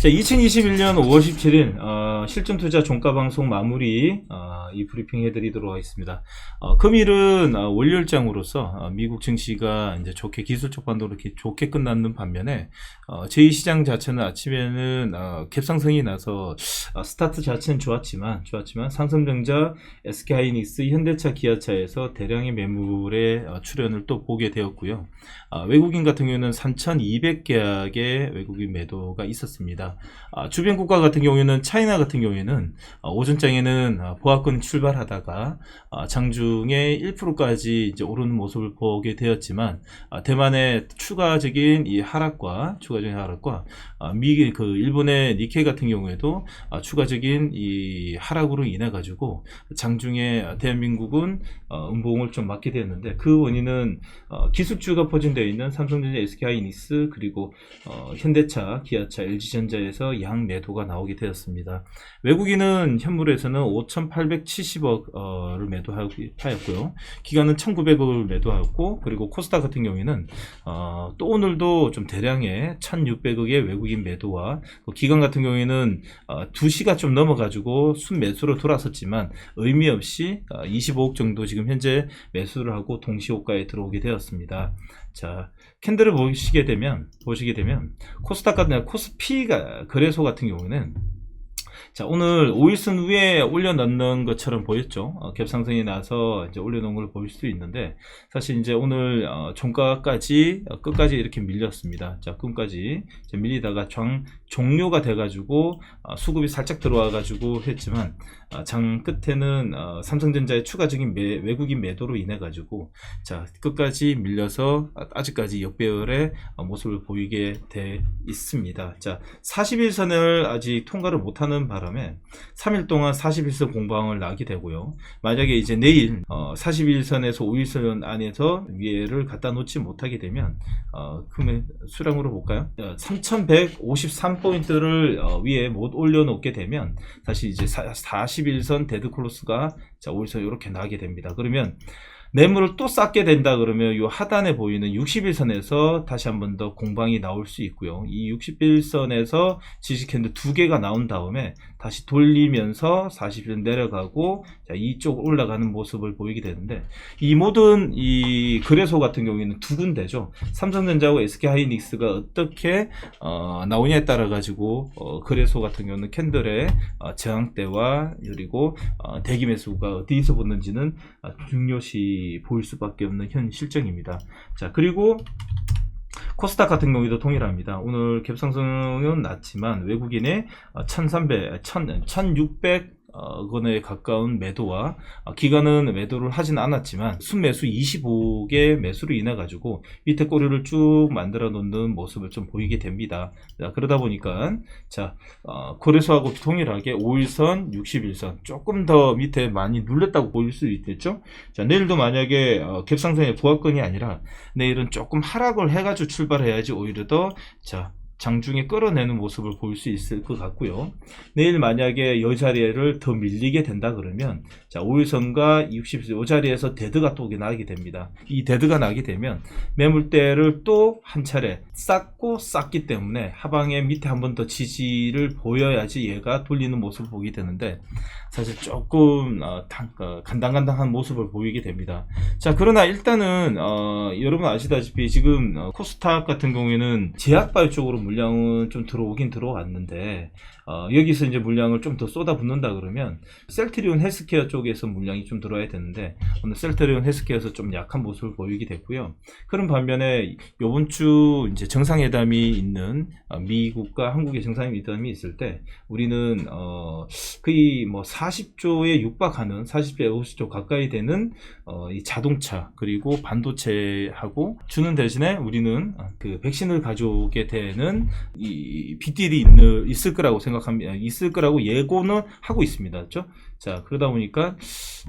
자, 2021년 5월 17일 실전투자 종가방송 마무리 이 브리핑 해드리도록 하겠습니다. 금일은 월요일장으로서 미국 증시가 이제 좋게 기술적 반도로 이렇게 좋게 끝났는 반면에 제2시장 자체는 아침에는 갭상승이 나서 스타트 자체는 좋았지만 삼성전자, SK하이닉스, 현대차, 기아차에서 대량의 매물의 출현을 또 보게 되었고요. 외국인 같은 경우에는 3,200계약의 외국인 매도가 있었습니다. 주변 국가 같은 경우에는 차이나 같은 경우에는 오전장에는 보합권 출발하다가 장중에 1%까지 이제 오르는 모습을 보게 되었지만 대만의 추가적인 하락과 일본의 니케이 같은 경우에도 추가적인 이 하락으로 인해 가지고 장중에 대한민국은 음봉을 좀 맞게 되었는데, 그 원인은 기술주가 포진되어 있는 삼성전자, SK하이닉스 그리고 현대차, 기아차, LG전자에서 양 매도가 나오게 되었습니다. 외국인은 현물에서는 5,870억을 매도하였고요. 기관은 1,900억을 매도하였고, 그리고 코스닥 같은 경우에는 또 오늘도 좀 대량의 1,600억의 외국인 매도와 기관 같은 경우에는 2시가 좀 넘어가지고 순매수로 돌아섰지만 의미 없이 25억 정도 지금 현재 매수를 하고 동시호가에 들어오게 되었습니다. 자, 캔들을 보시게 되면 코스닥 같은 코스피가 거래소 같은 경우는 자, 오늘 5일선 위에 올려놓는 것처럼 보였죠. 갭상승이 나서 이제 올려놓은 걸 보일 수 있는데, 사실 이제 오늘 종가까지 끝까지 이렇게 밀렸습니다. 자, 끝까지 밀리다가 종료가 돼가지고 수급이 살짝 들어와가지고 했지만 장 끝에는 삼성전자의 추가적인 외국인 매도로 인해 가지고 자, 끝까지 밀려서 아직까지 역배열의 모습을 보이게 돼 있습니다. 자, 41선을 아직 통과를 못하는 바람에 3일 동안 41선 공방을 나게 되고요. 만약에 이제 내일 41선에서 5일선 안에서 위에를 갖다 놓지 못하게 되면 그러면 수량으로 볼까요? 3153포인트를 위에 못 올려놓게 되면 사실 이제 41선 데드클로스가 자, 5일선 이렇게 나게 됩니다. 그러면 매물을 또 쌓게 된다 그러면 이 하단에 보이는 61선에서 다시 한 번 더 공방이 나올 수 있고요. 이 61선에서 지지캔들 2개가 나온 다음에 다시 돌리면서 40선 내려가고 자, 이쪽 올라가는 모습을 보이게 되는데, 이 모든 이 거래소 같은 경우에는 두 군데죠. 삼성전자하고 SK하이닉스가 어떻게 나오냐에 따라 가지고 거래소 같은 경우는 캔들의 저항대와 그리고 대기 매수가 어디서 붙는지는 중요시 보일 수밖에 없는 현 실정입니다. 자, 그리고 코스닥 같은 경우에도 동일합니다. 오늘 갭상승은 낮지만 외국인의 1,600 원에 가까운 매도와 기관은 매도를 하진 않았지만 순매수 25개 매수로 인해 가지고 밑에 꼬리를 쭉 만들어 놓는 모습을 좀 보이게 됩니다. 자, 그러다 보니까 자, 거래소하고 동일하게 5일선, 61선 조금 더 밑에 많이 눌렸다고 보일 수 있겠죠. 자, 내일도 만약에 갭상승의 부합권이 아니라 내일은 조금 하락을 해가지고 출발해야지 오히려 더 자, 장중에 끌어내는 모습을 볼 수 있을 것 같고요. 내일 만약에 이 자리를 더 밀리게 된다 그러면 자, 5일선과 60선 이 자리에서 데드가 또 나게 됩니다. 이 데드가 나게 되면 매물대를 또 한 차례 쌓기 때문에 하방에 밑에 한 번 더 지지를 보여야지 얘가 돌리는 모습을 보게 되는데, 사실 조금 간당간당한 모습을 보이게 됩니다. 자, 그러나 일단은 여러분 아시다시피 지금 코스닥 같은 경우에는 제약바이오 쪽으로 물량은 좀 들어오긴 들어왔는데 여기서 이제 물량을 좀 더 쏟아붓는다 그러면 셀트리온 헬스케어 쪽에서 물량이 좀 들어와야 되는데 오늘 셀트리온 헬스케어에서 좀 약한 모습을 보이게 됐고요. 그런 반면에 이번 주 이제 정상회담이 있는 미국과 한국의 정상회담이 있을 때 우리는 거의 뭐 40조에 육박하는 40조, 50조 가까이 되는 이 자동차 그리고 반도체하고 주는 대신에 우리는 그 백신을 가져오게 되는 이 빅딜이 있을 거라고 생각합니다. 있을 거라고 예고는 하고 있습니다. 그렇죠? 자, 그러다 보니까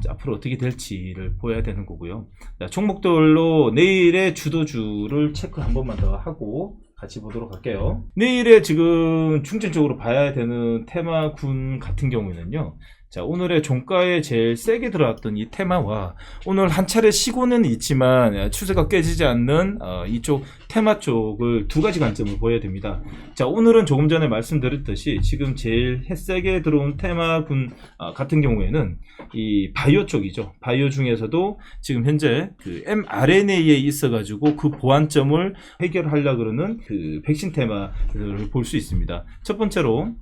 앞으로 어떻게 될지를 보여야 되는 거고요. 자, 종목들로 내일의 주도주를 체크 한 번만 더 하고 같이 보도록 할게요. 내일에 지금 중점적으로 봐야 되는 테마군 같은 경우에는요. 자, 오늘의 종가에 제일 세게 들어왔던 이 테마와 오늘 한 차례 쉬고는 있지만 추세가 깨지지 않는 이쪽 테마 쪽을 두 가지 관점을 보여야 됩니다. 자, 오늘은 조금 전에 말씀드렸듯이 지금 제일 세게 들어온 테마군 같은 경우에는 이 바이오 쪽이죠. 바이오 중에서도 지금 현재 그 mRNA에 있어가지고 그 보완점을 해결하려고 그러는 그 백신 테마를 볼 수 있습니다. 첫 번째로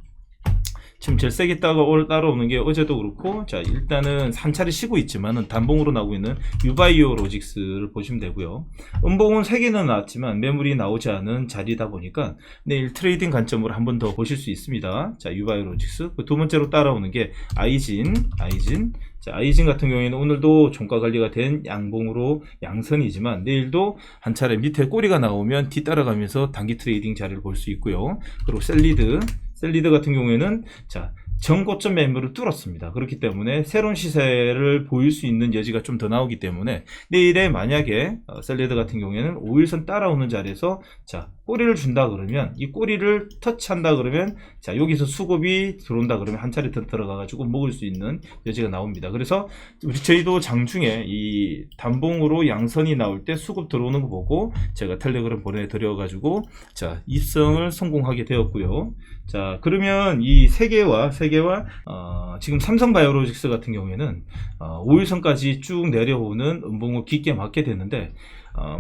지금 제일 세게 따라오는 게 어제도 그렇고, 자, 일단은 한 차례 쉬고 있지만은 단봉으로 나오고 있는 유바이오 로직스를 보시면 되고요. 음봉은 3개는 나왔지만 매물이 나오지 않은 자리다 보니까 내일 트레이딩 관점으로 한 번 더 보실 수 있습니다. 자, 유바이오 로직스. 두 번째로 따라오는 게 아이진. 자, 아이진 같은 경우에는 오늘도 종가 관리가 된 양봉으로 양선이지만 내일도 한 차례 밑에 꼬리가 나오면 뒤따라가면서 단기 트레이딩 자리를 볼 수 있고요. 그리고 셀리드 같은 경우에는 자, 전고점 매물을 뚫었습니다. 그렇기 때문에 새로운 시세를 보일 수 있는 여지가 좀 더 나오기 때문에 내일에 만약에 셀리드 같은 경우에는 5일선 따라오는 자리에서 자, 꼬리를 준다 그러면 이 꼬리를 터치한다 그러면 자, 여기서 수급이 들어온다 그러면 한 차례 더 들어가 가지고 먹을 수 있는 여지가 나옵니다. 그래서 저희도 장중에 이 단봉으로 양선이 나올 때 수급 들어오는 거 보고 제가 텔레그램 보내드려 가지고 자, 입성을 성공하게 되었고요. 자, 그러면 이 세 개와 지금 삼성바이오로직스 같은 경우에는 5일선까지 쭉 내려오는 음봉을 깊게 맞게 됐는데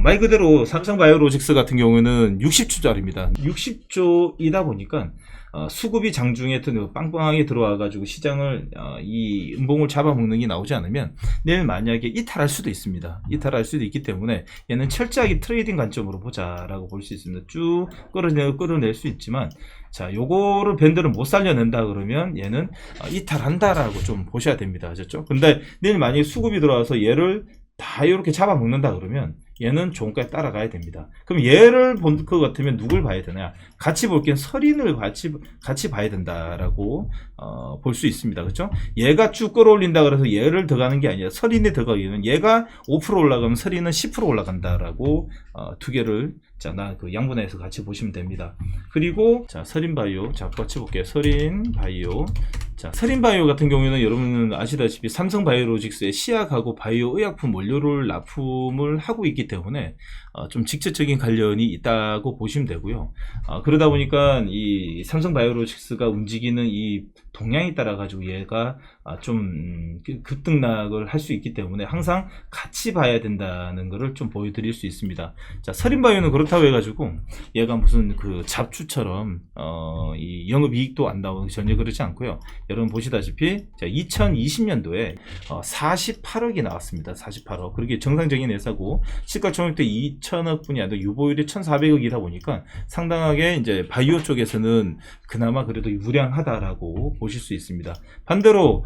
말 그대로 삼성바이오로직스 같은 경우에는 60조짜리입니다. 60조이다 보니까 수급이 장중에 빵빵하게 들어와 가지고 시장을 이 음봉을 잡아먹는 게 나오지 않으면 내일 만약에 이탈할 수도 있습니다. 이탈할 수도 있기 때문에 얘는 철저하게 트레이딩 관점으로 보자라고 볼 수 있습니다. 쭉 끌어낼 수 있지만 자, 요거를 밴드를 못 살려낸다 그러면 얘는 이탈한다라고 좀 보셔야 됩니다. 아셨죠? 근데 내일 만약에 수급이 들어와서 얘를 다 이렇게 잡아먹는다 그러면 얘는 종가에 따라가야 됩니다. 그럼 얘를 본 것 같으면 누굴 봐야 되냐? 같이 볼 게 서린을 같이 봐야 된다라고 볼 수 있습니다. 그렇죠? 얘가 쭉 끌어올린다 그래서 얘를 더 가는 게 아니라 서린에 더 가기는 얘가 5% 올라가면 서린은 10% 올라간다라고 두 개를 자, 그 양분해서 같이 보시면 됩니다. 그리고 자, 서린바이오 자, 같이 볼게요. 서린바이오 자, 서린바이오 같은 경우에는 여러분은 아시다시피 삼성바이오로직스의 시약하고 바이오 의약품 원료를 납품을 하고 있기 때문에 좀 직접적인 관련이 있다고 보시면 되고요. 그러다 보니까 이 삼성바이오로직스가 움직이는 이 동향에 따라 가지고 얘가 좀 급등락을 할 수 있기 때문에 항상 같이 봐야 된다는 것을 좀 보여드릴 수 있습니다. 자, 서린바이오는 그렇다고 해가지고 얘가 무슨 그 잡주처럼 이 영업이익도 안 나오는 전혀 그렇지 않고요. 여러분 보시다시피 자, 2020년도에 48억이 나왔습니다. 48억. 그렇게 정상적인 회사고 시가총액도 2천억 분이 아니라 유보율이 1,400억이다 보니까 상당하게 이제 바이오 쪽에서는 그나마 그래도 유량하다라고 보실 수 있습니다. 반대로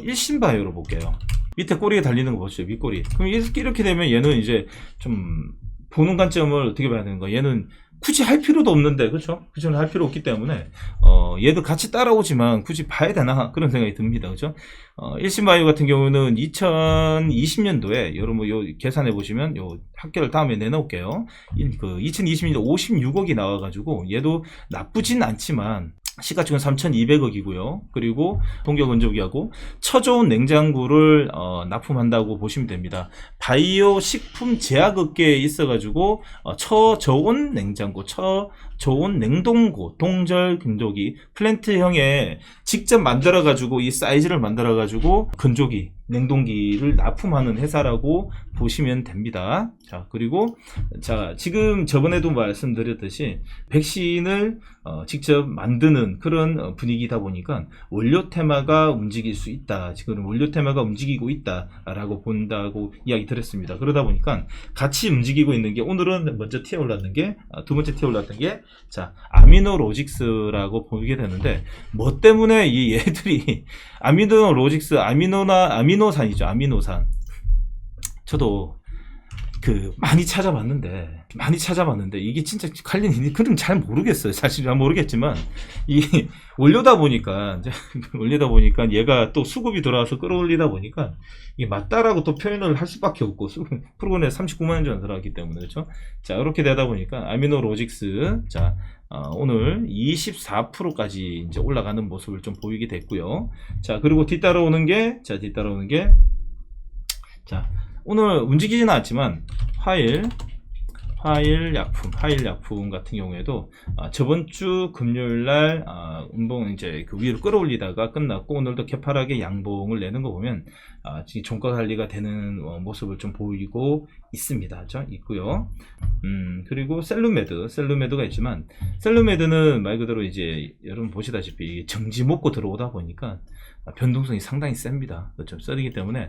일신바이오로 볼게요. 밑에 꼬리에 달리는 거 보시죠. 윗꼬리. 그럼 이렇게 되면 얘는 이제 좀 보는 관점을 어떻게 봐야 되는 거? 얘는 굳이 할 필요도 없는데, 그렇죠? 굳이 할 필요 없기 때문에 얘도 같이 따라오지만 굳이 봐야 되나 그런 생각이 듭니다. 그렇죠? 일신바이오 같은 경우는 2020년도에 여러분 요 계산해 보시면 요 합계를 다음에 내놓을게요. 그 2020년도 56억이 나와가지고 얘도 나쁘진 않지만. 시가총액 3,200억이고요. 그리고 동결건조기하고 처좋은 냉장고를 납품한다고 보시면 됩니다. 바이오 식품 제약업계에 있어가지고 처저온 냉장고, 처저온 냉동고, 동절 건조기, 플랜트형에 직접 만들어가지고 이 사이즈를 만들어가지고 건조기, 냉동기를 납품하는 회사라고 보시면 됩니다. 자, 그리고 자, 지금 저번에도 말씀드렸듯이 백신을 직접 만드는 그런 분위기다 보니까 원료 테마가 움직일 수 있다. 지금 원료 테마가 움직이고 있다라고 본다고 이야기 드렸습니다. 그러다 보니까 같이 움직이고 있는 게 오늘은 먼저 튀어올랐는 게 두 번째 튀어올랐던 게 자, 아미노로직스라고 보게 되는데 뭐 때문에 이 얘들이 아미노로직스 아미노산이죠. 아미노산. 저도 많이 찾아봤는데 이게 진짜 관련이 그럼 잘 모르겠어요. 사실 잘 모르겠지만 이 원료다 보니까 얘가 또 수급이 들어와서 끌어올리다 보니까 이게 맞다라고 또 표현을 할 수밖에 없고 프로그램에 39만 원 정도 들어갔기 때문에 그렇죠. 자, 이렇게 되다 보니까 아미노로직스 자 오늘 24%까지 이제 올라가는 모습을 좀 보이게 됐고요. 자, 그리고 뒤따라오는 게, 자, 오늘 움직이지는 않지만 화일약품 같은 경우에도 저번 주 금요일날 운봉 이제 그 위로 끌어올리다가 끝났고 오늘도 개파락의 양봉을 내는 거 보면 지금 종가 관리가 되는 모습을 좀 보이고 있습니다. 있고요. 그리고 셀루메드가 있지만 셀루메드는 말 그대로 이제 여러분 보시다시피 정지 먹고 들어오다 보니까 변동성이 상당히 셉니다. 그렇죠. 썰이기 때문에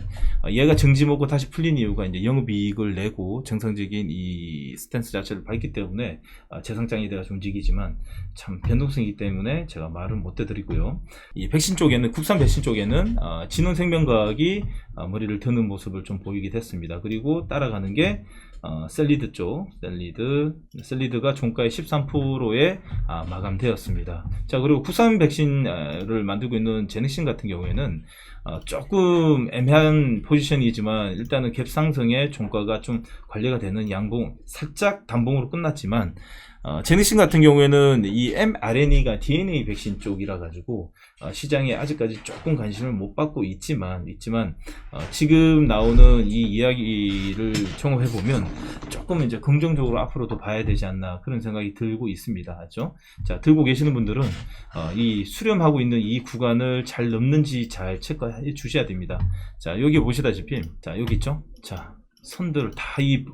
얘가 정지 먹고 다시 풀린 이유가 이제 영업이익을 내고 정상적인 이 스탠스 자체를 밟기 때문에 재상장이 돼서 움직이지만 참 변동성이기 때문에 제가 말을 못 해드리고요. 이 백신 쪽에는 국산 백신 쪽에는 진원생명과학이 머리를 드는 모습을 좀 보이게 됐습니다. 그리고 따라가는 게 셀리드 쪽, 셀리드가 종가의 13%에 마감되었습니다. 자, 그리고 국산 백신을 만들고 있는 제넥신 같은 경우에는 조금 애매한 포지션이지만 일단은 갭 상승에 종가가 좀 관리가 되는 양봉, 살짝 단봉으로 끝났지만 제넥신 같은 경우에는 이 mRNA가 DNA 백신 쪽이라 가지고 시장에 아직까지 조금 관심을 못 받고 있지만 지금 나오는 이 이야기를 종합해 보면 조금 이제 긍정적으로 앞으로도 봐야 되지 않나 그런 생각이 들고 있습니다. 그렇죠? 자, 들고 계시는 분들은 이 수렴하고 있는 이 구간을 잘 넘는지 잘 체크해 주셔야 됩니다. 자, 여기 보시다시피 자, 여기 있죠? 자, 선들 다 이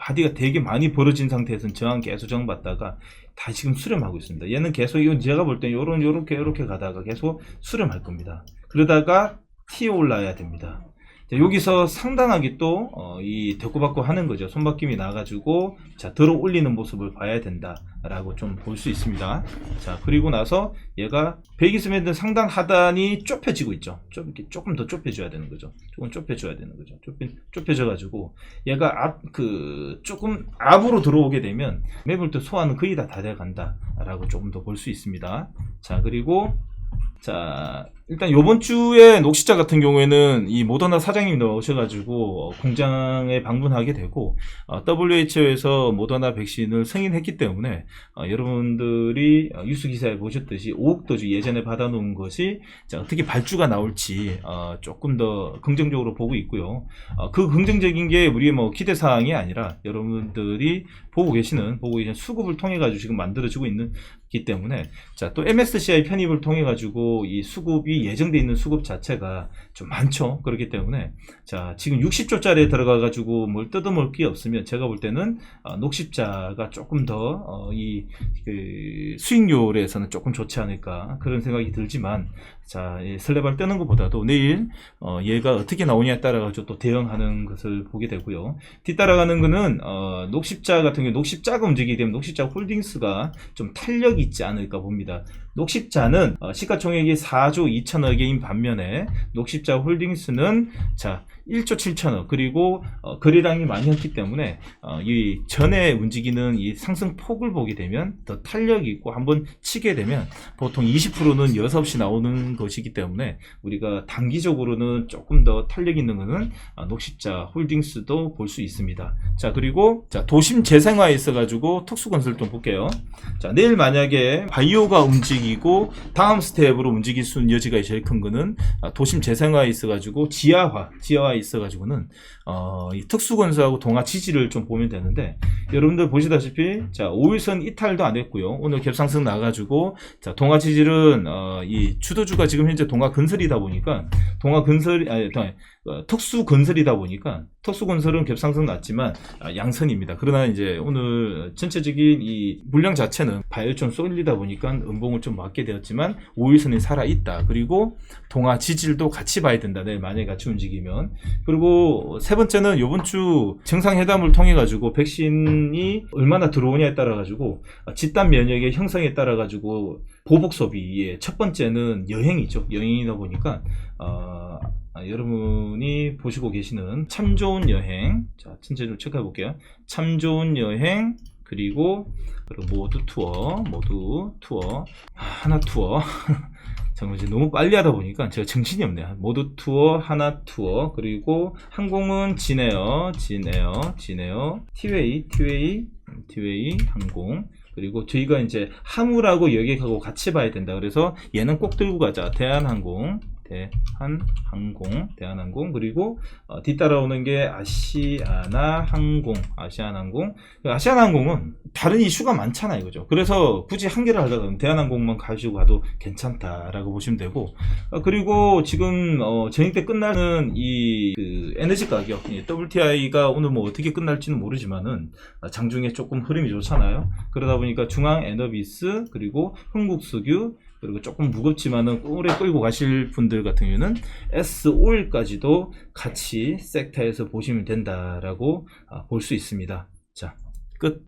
바디가 되게 많이 벌어진 상태에서는 저항 계속 저항받다가 다 지금 수렴하고 있습니다. 얘는 계속 이건 제가 볼 때 요렇게 가다가 계속 수렴할 겁니다. 그러다가 튀어 올라야 됩니다. 자, 여기서 상당하게 또 이 대꾸받고 하는 거죠. 손바뀜이 나가지고 자, 들어 올리는 모습을 봐야 된다라고 좀 볼 수 있습니다. 자, 그리고 나서 얘가 120m 상당 하단이 좁혀지고 있죠. 조금 더 좁혀줘야 되는 거죠. 조금 좁혀줘야 되는 거죠. 좁혀져가지고 얘가 조금 앞으로 들어오게 되면 매물대 소화는 거의 다 돼간다라고 조금 더 볼 수 있습니다. 자, 그리고 자, 일단 요번 주에 녹시자 같은 경우에는 이 모더나 사장님이 나오셔가지고 공장에 방문하게 되고 WHO에서 모더나 백신을 승인했기 때문에 여러분들이 뉴스 기사에 보셨듯이 5억 도주 예전에 받아놓은 것이 자, 어떻게 발주가 나올지 조금 더 긍정적으로 보고 있고요. 그 긍정적인 게 우리의 뭐 기대사항이 아니라 여러분들이 보고 계시는 수급을 통해 가지고 지금 만들어지고 있는 기 때문에 자, 또 MSCI 편입을 통해 가지고 이 수급이 예정돼 있는 수급 자체가 좀 많죠. 그렇기 때문에 자, 지금 60조짜리에 들어가 가지고 뭘 뜯어먹을 게 없으면 제가 볼 때는 녹십자가 조금 더 수익률에서는 조금 좋지 않을까 그런 생각이 들지만 자, 설레발 뜨는 것보다도 내일 얘가 어떻게 나오냐에 따라 가지고 또 대응하는 것을 보게 되고요. 뒤따라가는 거는 녹십자 같은 경우 녹십자가 움직이게 되면 녹십자 홀딩스가 좀 탄력이 있지 않을까 봅니다. 녹십자는 시가총액이 4조 2천억인 반면에 녹십자 홀딩스는 자 1조 7천억 그리고 거래량이 많이 했기 때문에 이 전에 움직이는 이 상승폭을 보게 되면 더 탄력이 있고 한번 치게 되면 보통 20%는 여서없이 나오는 것이기 때문에 우리가 단기적으로는 조금 더 탄력 있는 것은 녹십자 홀딩스도 볼 수 있습니다. 자, 그리고 자, 도심 재생화에 있어 가지고 특수건설 좀 볼게요. 자, 내일 만약에 바이오가 움직이고 다음 스텝으로 움직일 수 있는 여지가 제일 큰 거는 도심 재생화에 있어 가지고 지하화에 있어 가지고는 이 특수건설하고 동화 지지를 좀 보면 되는데 여러분들 보시다시피 자, 5일선 이탈도 안 했고요. 오늘 갭상승 나가지고 자, 동화 지지는 이 주도주가 지금 현재 동화 건설이다 보니까 특수건설이다 보니까 특수건설은 갭상승 났지만 양선입니다. 그러나 이제 오늘 전체적인 이 물량 자체는 바이오 좀 쏠리다 보니까 음봉을 좀 맞게 되었지만 5일선이 살아있다. 그리고 동화 지질도 같이 봐야 된다. 내일 만약에 같이 움직이면. 그리고 세 번째는 이번 주 정상회담을 통해 가지고 백신이 얼마나 들어오냐에 따라 가지고 집단 면역의 형성에 따라 가지고 보복 소비의 첫 번째는 여행이죠. 여행이다 보니까 여러분이 보시고 계시는 참 좋은 여행, 자, 전체 좀 체크해 볼게요. 참 좋은 여행, 그리고 모두 투어, 하나 투어. 정말 이제 너무 빨리 하다 보니까 제가 정신이 없네요. 모두 투어, 하나 투어, 그리고 항공은 진에어, 티웨이 항공, 그리고 저희가 이제 항우라고 여객하고 같이 봐야 된다. 그래서 얘는 꼭 들고 가자. 대한항공, 그리고 뒤따라오는 게 아시아나항공. 아시아나항공은 다른 이슈가 많잖아요, 이거죠. 그래서 굳이 한 개를 하려면 대한항공만 가지고 가도 괜찮다라고 보시면 되고, 그리고 지금 저녁 때 끝나는 이 에너지 가격, WTI가 오늘 뭐 어떻게 끝날지는 모르지만은 장중에 조금 흐름이 좋잖아요. 그러다 보니까 중앙 에너비스, 그리고 흥국석유, 그리고 조금 무겁지만은 오래 끌고 가실 분들 같은 경우는 S-OIL까지도 같이 섹터에서 보시면 된다라고 볼 수 있습니다. 자, 끝.